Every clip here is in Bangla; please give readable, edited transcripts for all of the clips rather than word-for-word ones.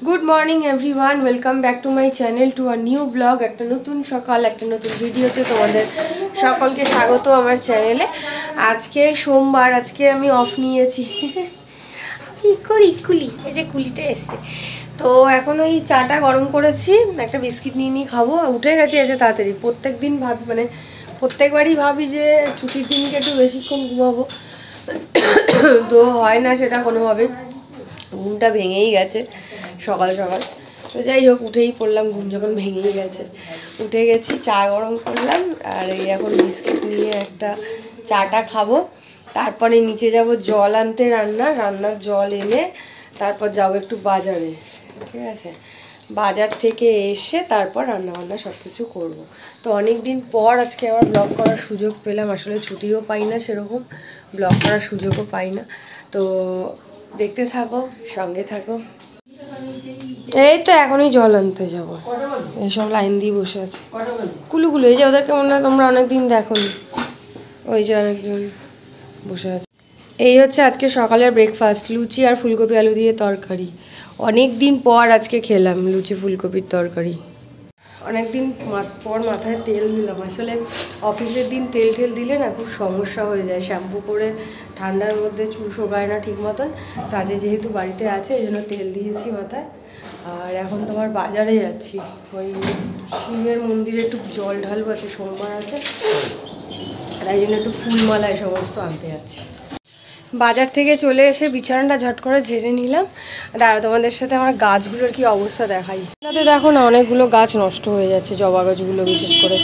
Good morning everyone, welcome back to my channel to a new blog. একটা নতুন সকাল, একটা নতুন ভিডিওতে তোমাদের সকলকে স্বাগত আমার চ্যানেলে। আজকে সোমবার, আজকে আমি অফ নিয়েছি। কুলি এই যে কুলিটা এসছে। তো এখন ওই চাটা গরম করেছি, একটা বিস্কিট নিয়ে খাবো। উঠে গেছি এসে তাড়াতাড়ি। প্রত্যেক দিন ভাবি, মানে প্রত্যেকবারই ভাবি যে ছুটির দিনকে একটু বেশিক্ষণ ঘুমাবো, তো হয় না সেটা কোনোভাবে। ঘুমটা ভেঙেই গেছে সকাল সকাল। তো যাই হোক, উঠেই পড়লাম, ঘুম যখন ভেঙেই গেছে। উঠে গেছি, চা গরম করলাম, আর এই এখন বিস্কিট নিয়ে একটা চাটা খাবো। তারপরে নিচে যাব জল আনতে, রান্নার জল এনে তারপর যাবো একটু বাজারে, ঠিক আছে? বাজার থেকে এসে তারপর রান্নাবান্না সব কিছু করবো। তো অনেক দিন পর আজকে আবার ব্লগ করার সুযোগ পেলাম। আসলে ছুটিও পাই না সেরকম, ব্লগ করার সুযোগও পাই না। তো দেখতে থাকো, সঙ্গে থাকো। এই তো এখনই জল আনতে যাবো, এইসব লাইন দিয়ে বসে আছে কুলুগুলো। এই যে ওদেরকে মনে হয় তোমরা অনেকদিন দেখোনি, ওই যে অনেকজন বসে আছে। এই হচ্ছে আজকে সকালের ব্রেকফাস্ট, লুচি আর ফুলকপি আলু দিয়ে তরকারি। অনেক দিন পর আজকে খেলাম লুচি ফুলকপির তরকারি। অনেক দিন পর মাথায় তেল দিলাম। আসলে অফিসের দিন তেল দিলে না খুব সমস্যা হয়ে যায়। শ্যাম্পু করে ঠান্ডার মধ্যে চুল শোকায় না ঠিক মতন। কাজে যেহেতু বাড়িতে আছে এই জন্য তেল দিয়েছি মাথায়। আর এখন তোমার বাজারে যাচ্ছি, ওই শিবের মন্দিরে একটু জল ঢালবো, আছে সোমবার আছে, তাই জন্য একটু ফুলমালা এই সমস্ত আনতে যাচ্ছি। বাজার থেকে চলে এসে বিছানাটা ঝট করে ঝেড়ে নিলাম। দাঁড়া, তোমাদের সাথে আমার গাছগুলোর কি অবস্থা দেখাই। তাতে দেখো না, অনেকগুলো গাছ নষ্ট হয়ে যাচ্ছে, জবা গাছগুলো বিশেষ করে।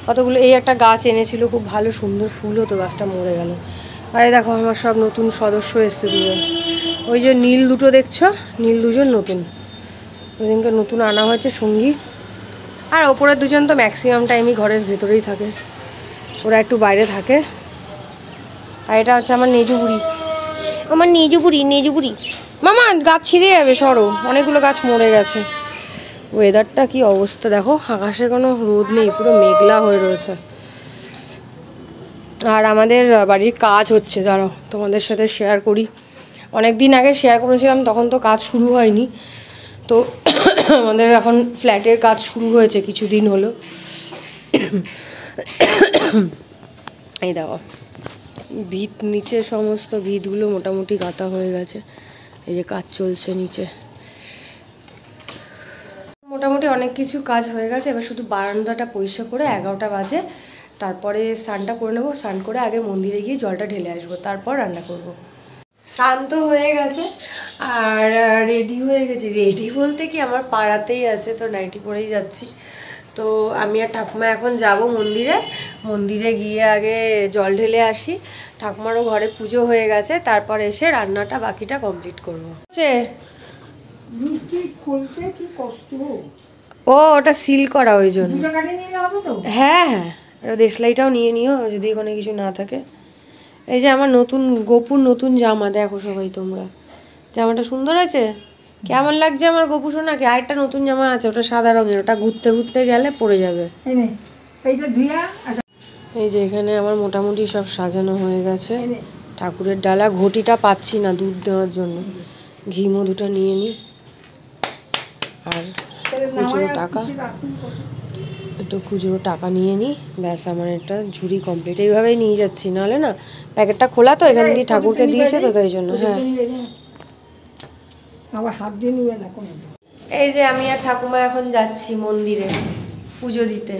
কতগুলো, এই একটা গাছ এনেছিল খুব ভালো সুন্দর ফুল হতো, গাছটা মরে গেল। আরে দেখো আমার সব নতুন সদস্য এসছে দুজন। ওই যে নীল দুটো দেখছো, নীল দুজন নতুন, ওদিনকে নতুন আনা হয়েছে সঙ্গী। আর ওপরের দুজন তো ম্যাক্সিমাম টাইমই ঘরের ভেতরেই থাকে, ওরা একটু বাইরে থাকে। আর এটা হচ্ছে আমার নেজুবুড়ি, নেজুবুড়ি। মামা গাছ ছিঁড়ে যাবে, সরো, অনেকগুলো গাছ মরে গেছে। ওয়েদারটা কি অবস্থা দেখো, আকাশে কোনো রোদ নেই, পুরো মেঘলা হয়ে রয়েছে। আর আমাদের বাড়ির কাজ হচ্ছে, যারা তোমাদের সাথে শেয়ার করি। অনেক দিন আগে শেয়ার করেছিলাম, তখন তো কাজ শুরু হয়নি। তো আমাদের এখন ফ্ল্যাটের কাজ শুরু হয়েছে কিছুদিন হলো। এই দেখো ভিত, নিচে সমস্ত ভিতগুলো মোটামুটি গাঁথা হয়ে গেছে। এই যে কাজ চলছে নিচে, মোটামুটি অনেক কিছু কাজ হয়ে গেছে। এবার শুধু বারান্দাটা পরিষ্কার করে 11টা বাজে, তারপরে স্নানটা করে নেবো। স্নান করে আগে মন্দিরে গিয়ে জলটা ঢেলে আসবো, তারপর রান্না করব। স্নান তো হয়ে গেছে আর রেডি হয়ে গেছি। রেডি বলতে কি, আমার পাড়াতেই আছে, তো নাইটি পরেই যাচ্ছি। তো আমি আর ঠাকুমা এখন যাব মন্দিরে গিয়ে আগে জল ঢেলে আসি। ঠাকুমারও ঘরে পুজো হয়ে গেছে, তারপর এসে রান্নাটা বাকিটা কমপ্লিট করবো। ও ওটা সিল করা, ওই জন্য। হ্যাঁ, দেশলাইটাও নিয়ে নিও যদি ওখানে কিছু না থাকে। এই যে আমার নতুন জামা, দেখো সবাই তোমরা, জামাটা সুন্দর আছে। কেমন লাগছে আমার গপু সোনাকে? আরেকটা নতুন জামা আছে, ওটা সাদা রঙের, ওটা ঘুরতে ঘুরতে গেলে পরে যাবে। এই যে এখানে আমার মোটামুটি সব সাজানো হয়ে গেছে। ঠাকুরের ডালা, ঘটিটা পাচ্ছি না দুধ দেওয়ার জন্য, ঘি মধুটা নিয়ে নিই। আর খুচরো টাকা, একটু খুচরো টাকা নিয়ে নিই, ব্যাস আমার একটা ঝুড়ি কমপ্লিট। এইভাবেই নিয়ে যাচ্ছি, নাহলে না প্যাকেটটা খোলা তো, এখান দিয়ে ঠাকুরকে দিয়েছে তো তাই জন্য। হ্যাঁ, আবার হাত দিয়ে নিয়ে না কোনো। এই যে আমি আর ঠাকুমা এখন যাচ্ছি মন্দিরে পুজো দিতে।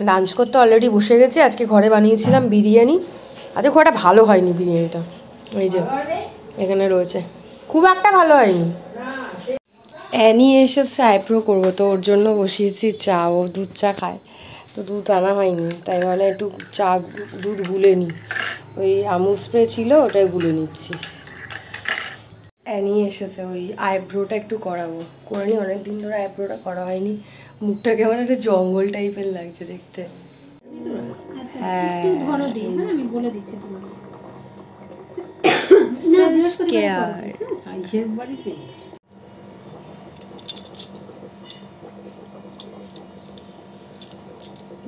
লাঞ্চ করতে অলরেডি বসে গেছি। আজকে ঘরে বানিয়েছিলাম বিরিয়ানি। আজকে খুব একটা ভালো হয়নি বিরিয়ানিটা, ওই যে এখানে রয়েছে, খুব একটা ভালো হয়নি। অ্যানি এসেছে আইব্রো করবো, তো ওর জন্য বসিয়েছি চা। ও দুধ চা খায়, তো দুধ আনা হয়নি, তাই ভাবলাম একটু চা দুধ গুলে নিই। ওই আমুল স্প্রে ছিল, ওটাই গুলে নিচ্ছি। অ্যানি এসেছে, ওই আইব্রোটা একটু করাবো, করে নিই। অনেক দিন ধরে আইব্রোটা করা হয়নি, মুখটা কেমন একটা জঙ্গল টাইপের লাগছে দেখতে। হ্যাঁ,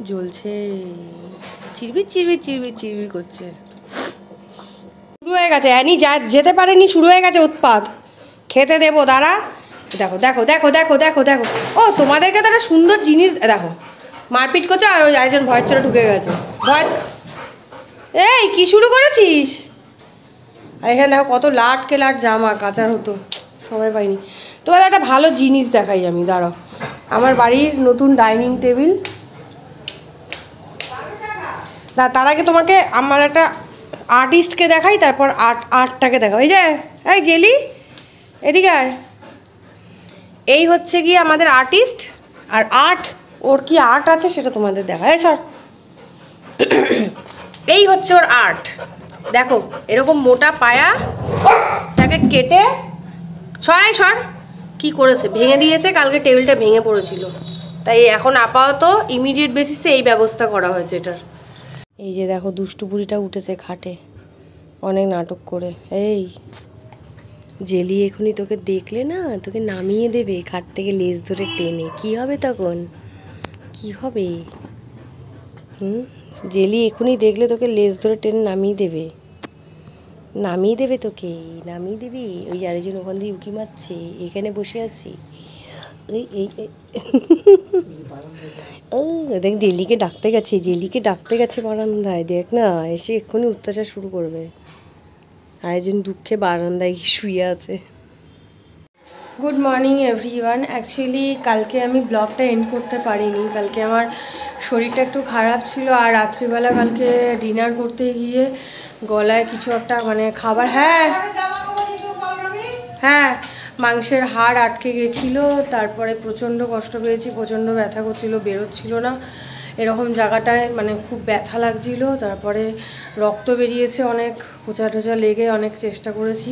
জ্বলছে, চিরবির চিরবির চিরবির চিরবির করছে। শুরু হয়ে গেছে, অ্যানি যেতে পারেনি, শুরু হয়ে গেছে উৎপাত। খেতে দেবো, দাঁড়া। দেখো দেখো দেখো দেখো দেখো দেখো, ও তোমাদেরকে তো একটা সুন্দর জিনিস দেখো, মারপিট করছে আর ওই আরেকজন ভয়ের চলে ঢুকে গেছে। এই কি শুরু করেছিস? আর এখানে দেখো কত লাটকে লাট জামা কাচার হতো, সময় পাইনি। তোমাদের একটা ভালো জিনিস দেখাই আমি, দাঁড়াও। আমার বাড়ির নতুন ডাইনিং টেবিল। না, তার আগে তোমাকে আমার একটা আর্টিস্টকে দেখাই, তারপর আর্টটাকে দেখাও। এই যে, এই জেলি, এদিকে আয়। এই হচ্ছে গিয়ে আমাদের আর্টিস্ট, আর আর্ট, ওর কি আর্ট আছে সেটা তোমাদের দেখায়। সর, এই হচ্ছে ওর আর্ট। দেখো এরকম মোটা পায়াটাকে কেটে সরাই সর কি করেছে, ভেঙে দিয়েছে। কালকে টেবিলটা ভেঙে পড়েছিল, তাই এখন আপাতত ইমিডিয়েট বেসিসে এই ব্যবস্থা করা হয়েছে এটার। এই যে দেখো দুষ্টু বুড়িটা উঠেছে খাটে অনেক নাটক করে। এই জেলি এখনই তোকে দেখলে না, তোকে নামিয়ে দেবে খাট থেকে লেজ ধরে টেনে। কি হবে তখন, কি হবে? জেলি এখনই দেখলে তোকে লেজ ধরে টেনে নামিয়ে দেবে, নামিয়ে দেবে তোকে, নামিয়ে দিবি। ওই আরেকজন ওখান দিয়ে উঁকি মারছে, এখানে বসে আছি। এই এই দেখ, জেলিকে ডাকতে গেছে, জেলিকে ডাকতে গেছে বারান্দায়। দেখ না, এসে এক্ষুনি অত্যাচার শুরু করবে। আরেকজন দুঃখে বারান্দায় শুয়ে আছে। Good morning everyone. অ্যাকচুয়ালি কালকে আমি ব্লগটা এন্ড করতে পারিনি, কালকে আমার শরীরটা একটু খারাপ ছিল। আর রাত্রিবেলা কালকে ডিনার করতে গিয়ে গলায় কিছু একটা মানে খাবার, হ্যাঁ হ্যাঁ, মাংসের হাড় আটকে গেছিলো। তারপরে প্রচণ্ড কষ্ট পেয়েছি, প্রচণ্ড ব্যথা করছিল, বেরোচ্ছিল না। এরকম জায়গাটায় মানে খুব ব্যথা লাগছিল। তারপরে রক্ত বেরিয়েছে অনেক, খোঁচা টোচা লেগে অনেক চেষ্টা করেছি,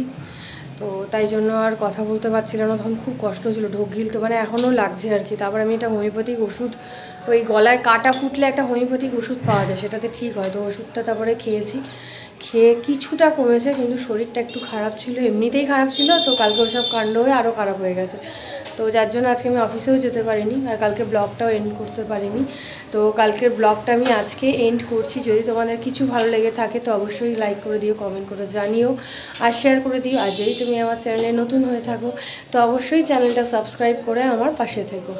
তো তাই জন্য আর কথা বলতে পারছিলাম না। তখন খুব কষ্ট ছিল, ঢোক গিলতো, মানে এখনও লাগছে আর কি। তারপর আমি একটা হোমিওপ্যাথিক ওষুধ, ওই গলায় কাটা ফুটলে একটা হোমিওপ্যাথিক ওষুধ পাওয়া যায়, সেটাতে ঠিক হয়। তো ওষুধটা তারপরে খেয়েছি, খেয়ে কিছুটা কমেছে, কিন্তু শরীরটা একটু খারাপ ছিল, এমনিতেই খারাপ ছিল। তো কালকে ওসব কাণ্ড হয়ে আরও খারাপ হয়ে গেছে। তো যার জন্য আজকে আমি অফিসেও যেতে পারিনি, আর কালকে ব্লগটাও এন্ড করতে পারিনি। তো কালকের ব্লগটা আমি আজকে এন্ড করছি। যদি তোমাদের কিছু ভালো লেগে থাকে তো অবশ্যই লাইক করে দিও, কমেন্ট করে জানিও, আর শেয়ার করে দিও। আর যদি তুমি আমার চ্যানেলে নতুন হয়ে থাকো তো অবশ্যই চ্যানেলটা সাবস্ক্রাইব করে আমার পাশে থেকো।